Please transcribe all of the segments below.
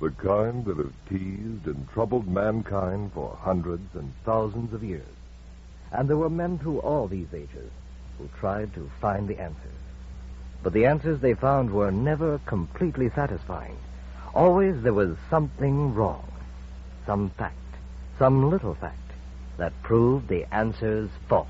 The kind that have teased and troubled mankind for hundreds and thousands of years. And there were men through all these ages who tried to find the answers. But the answers they found were never completely satisfying. Always there was something wrong. Some fact, some little fact, that proved the answers false.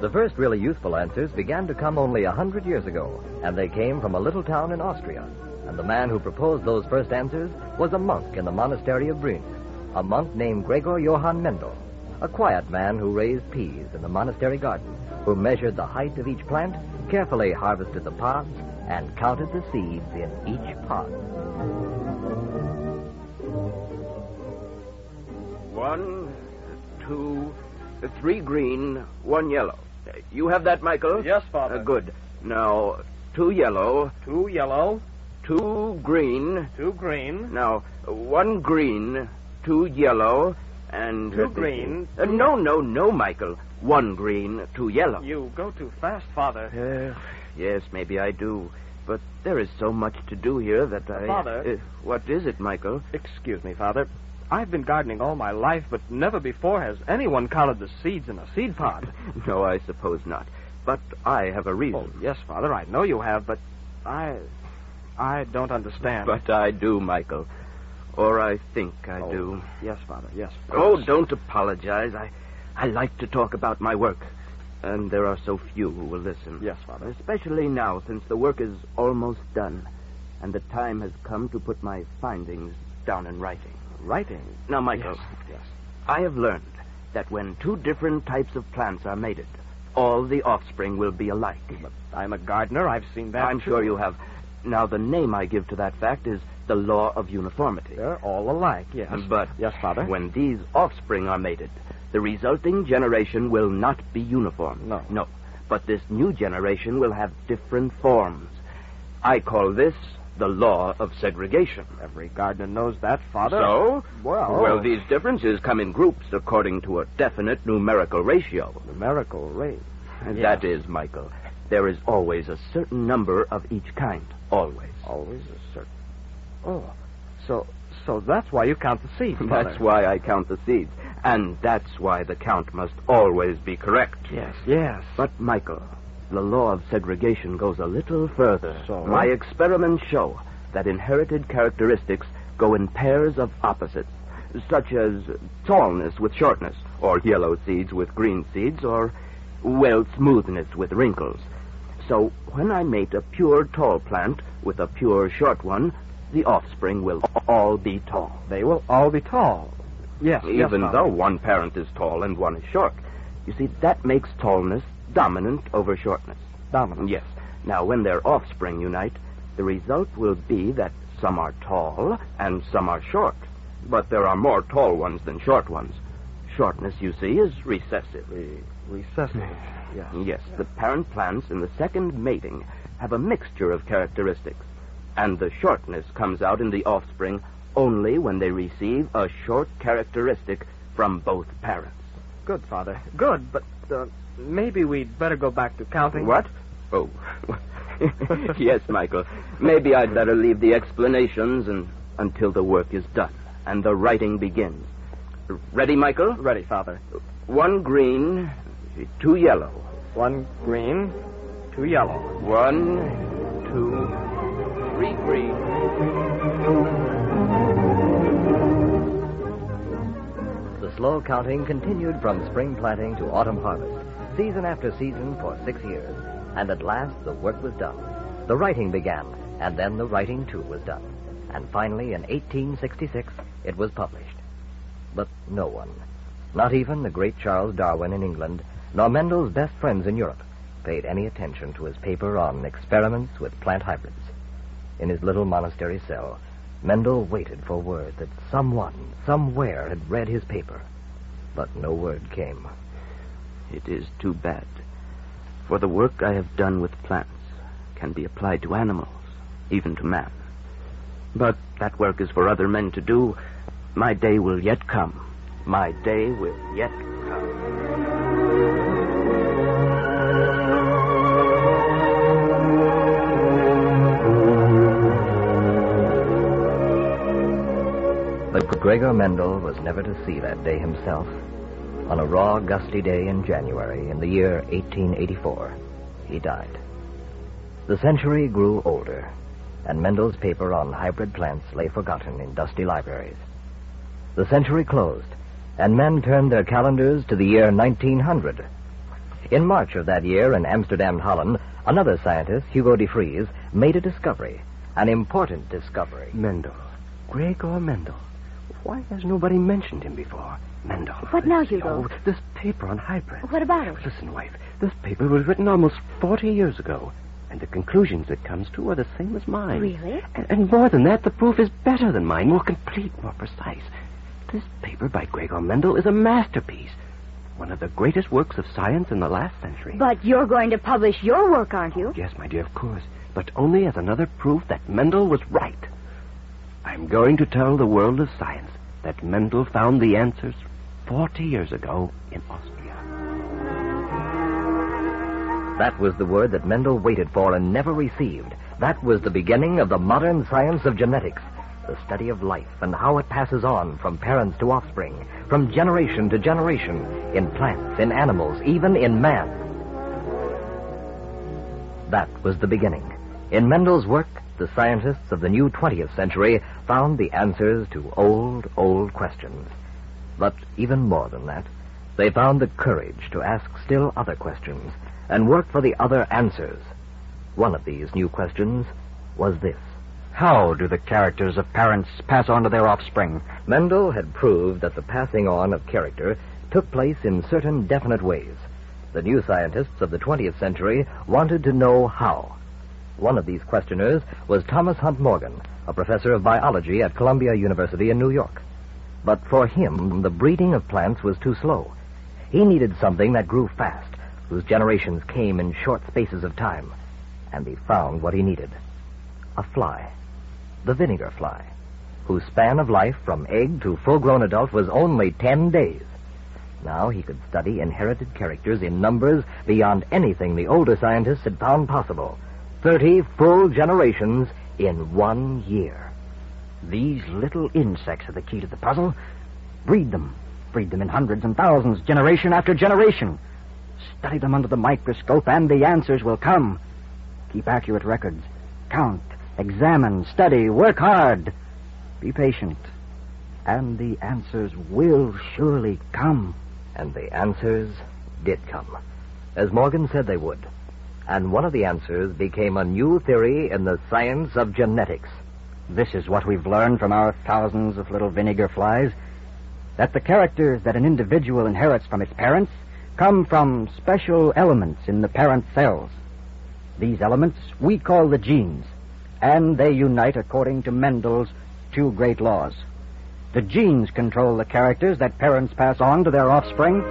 The first really useful answers began to come only 100 years ago, and they came from a little town in Austria. And the man who proposed those first answers was a monk in the monastery of Brünn, a monk named Gregor Johann Mendel, a quiet man who raised peas in the monastery garden, who measured the height of each plant, carefully harvested the pods, and counted the seeds in each pod. 1, 2, 3 green, 1 yellow. You have that, Michael? Yes, Father. Good. Now, 2 yellow. 2 yellow. 2 green. 2 green. Now, 1 green, 2 yellow, and... 2 green. No, Michael. 1 green, 2 yellow. You go too fast, Father. Yes, maybe I do. But there is so much to do here that I... Father. What is it, Michael? Excuse me, Father. I've been gardening all my life, but never before has anyone counted the seeds in a seed pod. No, I suppose not. But I have a reason. Oh, yes, Father, I know you have, but I don't understand. But I do, Michael. Or I think I do. Yes, Father, yes. Oh, don't apologize. I like to talk about my work. And there are so few who will listen. Yes, Father. Especially now, since the work is almost done. And the time has come to put my findings down in writing. Writing? Now, Michael, Yes. I have learned that when 2 different types of plants are mated, all the offspring will be alike. But I'm a gardener. I've seen that, I'm too. sure you have. Now, the name I give to that fact is the law of uniformity. They're all alike, yes. But yes, Father. when these offspring are mated, the resulting generation will not be uniform. No. But this new generation will have different forms. I call this the law of segregation. Every gardener knows that, Father. So? Well, these differences come in groups according to a definite numerical ratio. numerical rate. And Yes. that is, Michael, there is always a certain number of each kind. Always. Always a certain... Oh, so that's why you count the seeds, Father. That's why I count the seeds. And that's why the count must always be correct. Yes. But, Michael, the law of segregation goes a little further. So? My experiments show that inherited characteristics go in pairs of opposites, such as tallness with shortness, or yellow seeds with green seeds, or, well, smoothness with wrinkles. So when I mate a pure tall plant with a pure short one, the offspring will all be tall. They will all be tall. Yes, Even Father. though one parent is tall and one is short. You see, that makes tallness dominant over shortness. Dominant. Yes. Now, when their offspring unite, the result will be that some are tall and some are short. But there are more tall ones than short ones. Shortness, you see, is recessive. Recessive. Yes. Yes, the parent plants in the second mating have a mixture of characteristics. And the shortness comes out in the offspring only when they receive a short characteristic from both parents. Good, Father. Good, but maybe we'd better go back to counting. What? Oh. Yes, Michael. Maybe I'd better leave the explanations until the work is done and the writing begins. Ready, Michael? Ready, Father. 1 green, 2 yellow. 1 green, 2 yellow. 1, 2, 3 green. The slow counting continued from spring planting to autumn harvest, season after season for 6 years. And at last the work was done. The writing began, and then the writing, too, was done. And finally, in 1866, it was published. But no one, not even the great Charles Darwin in England, nor Mendel's best friends in Europe, paid any attention to his paper on experiments with plant hybrids. In his little monastery cell, Mendel waited for word that someone, somewhere, had read his paper. But no word came. It is too bad. For the work I have done with plants can be applied to animals, even to man. But that work is for other men to do. My day will yet come My day will yet come. But Gregor Mendel was never to see that day himself. On a raw, gusty day in January in the year 1884, he died. The century grew older, and Mendel's paper on hybrid plants lay forgotten in dusty libraries. The century closed, and men turned their calendars to the year 1900. In March of that year in Amsterdam, Holland, another scientist, Hugo de Vries, made a discovery, an important discovery. Mendel. Gregor Mendel. Why has nobody mentioned him before? Mendel. What now, Hugo? Oh, this paper on hybrids. What about it? Listen, wife. This paper was written almost 40 years ago, and the conclusions it comes to are the same as mine. Really? And more than that, the proof is better than mine, more complete, more precise. This paper by Gregor Mendel is a masterpiece, one of the greatest works of science in the last century. But you're going to publish your work, aren't you? Yes, my dear, of course, but only as another proof that Mendel was right. I'm going to tell the world of science that Mendel found the answers 40 years ago in Austria. That was the word that Mendel waited for and never received. That was the beginning of the modern science of genetics, the study of life and how it passes on from parents to offspring, from generation to generation, in plants, in animals, even in man. That was the beginning. In Mendel's work, the scientists of the new 20th century found the answers to old questions. But even more than that, they found the courage to ask still other questions and work for the other answers. One of these new questions was this. How do the characters of parents pass on to their offspring? Mendel had proved that the passing on of character took place in certain definite ways. The new scientists of the 20th century wanted to know how. One of these questioners was Thomas Hunt Morgan, a professor of biology at Columbia University in New York. But for him, the breeding of plants was too slow. He needed something that grew fast, whose generations came in short spaces of time. And he found what he needed. A fly. The vinegar fly, whose span of life from egg to full-grown adult was only 10 days. Now he could study inherited characters in numbers beyond anything the older scientists had found possible. 30 full generations in 1 year. These little insects are the key to the puzzle. Breed them. Breed them in hundreds and thousands, generation after generation. Study them under the microscope, and the answers will come. Keep accurate records. Count, examine, study, work hard. Be patient. And the answers will surely come. And the answers did come, as Morgan said they would. And one of the answers became a new theory in the science of genetics. This is what we've learned from our thousands of little vinegar flies, that the characters that an individual inherits from its parents come from special elements in the parent cells. These elements we call the genes, and they unite according to Mendel's two great laws. The genes control the characters that parents pass on to their offspring.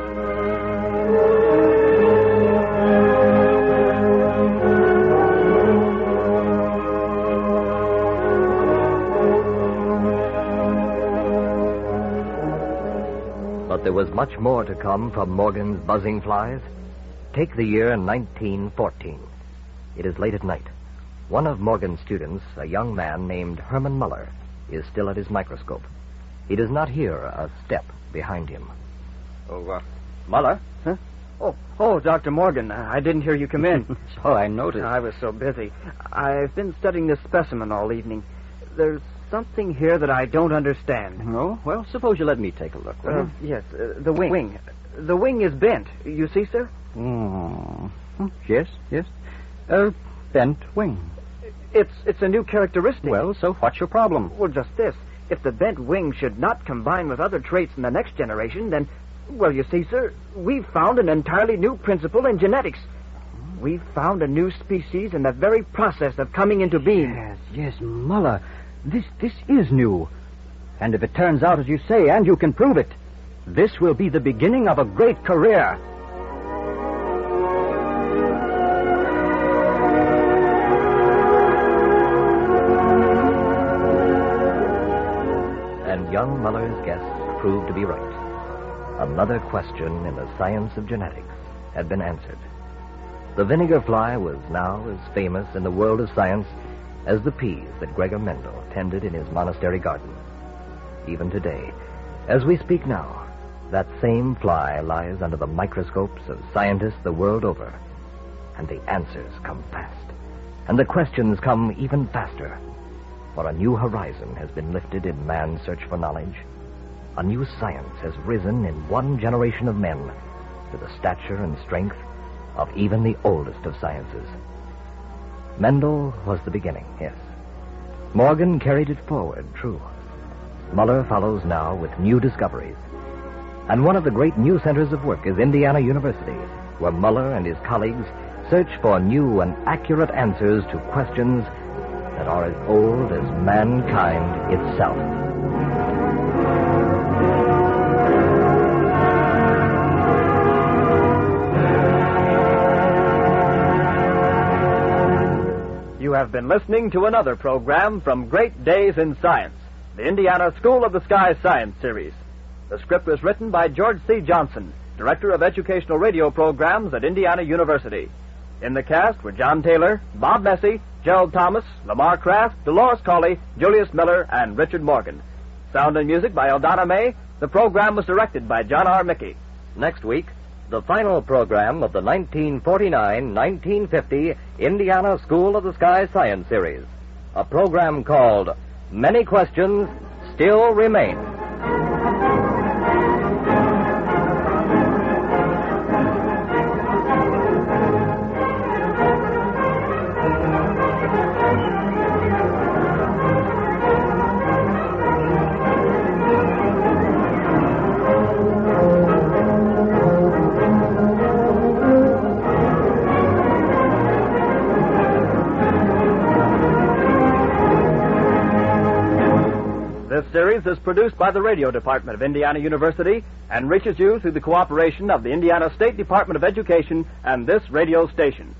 But there was much more to come from Morgan's buzzing flies. Take the year 1914. It is late at night. One of Morgan's students, a young man named Herman Muller, is still at his microscope. He does not hear a step behind him. Muller? Huh? Oh, Dr. Morgan, I didn't hear you come in. So I noticed. I was so busy. I've been studying this specimen all evening. There's something here that I don't understand. Oh, well, suppose you let me take a look. Yes, the wing. The wing is bent. You see, sir? Yes. Bent wing. It's a new characteristic. Well, so what's your problem? Well, just this. If the bent wing should not combine with other traits in the next generation, then, well, you see, sir, we've found an entirely new principle in genetics. We've found a new species in the very process of coming into being. Yes, Muller. This is new. And if it turns out as you say, and you can prove it, this will be the beginning of a great career. And young Muller's guess proved to be right. Another question in the science of genetics had been answered. The vinegar fly was now as famous in the world of science as the peas that Gregor Mendel tended in his monastery garden. Even today, as we speak now, that same fly lies under the microscopes of scientists the world over. And the answers come fast. And the questions come even faster. For a new horizon has been lifted in man's search for knowledge. A new science has risen in one generation of men to the stature and strength of even the oldest of sciences. Mendel was the beginning, yes. Morgan carried it forward, true. Muller follows now with new discoveries. And one of the great new centers of work is Indiana University, where Muller and his colleagues search for new and accurate answers to questions that are as old as mankind itself. You have been listening to another program from Great Days in Science, the Indiana School of the Sky Science Series. The script was written by George C. Johnson, Director of Educational Radio Programs at Indiana University. In the cast were John Taylor, Bob Messy, Gerald Thomas, Lamar Kraft, Dolores Cawley, Julius Miller, and Richard Morgan. Sound and music by Eldana May. The program was directed by John R. Mickey. Next week, the final program of the 1949-1950 Indiana School of the Sky Science Series. A program called Many Questions Still Remain. This series is produced by the Radio Department of Indiana University and reaches you through the cooperation of the Indiana State Department of Education and this radio station.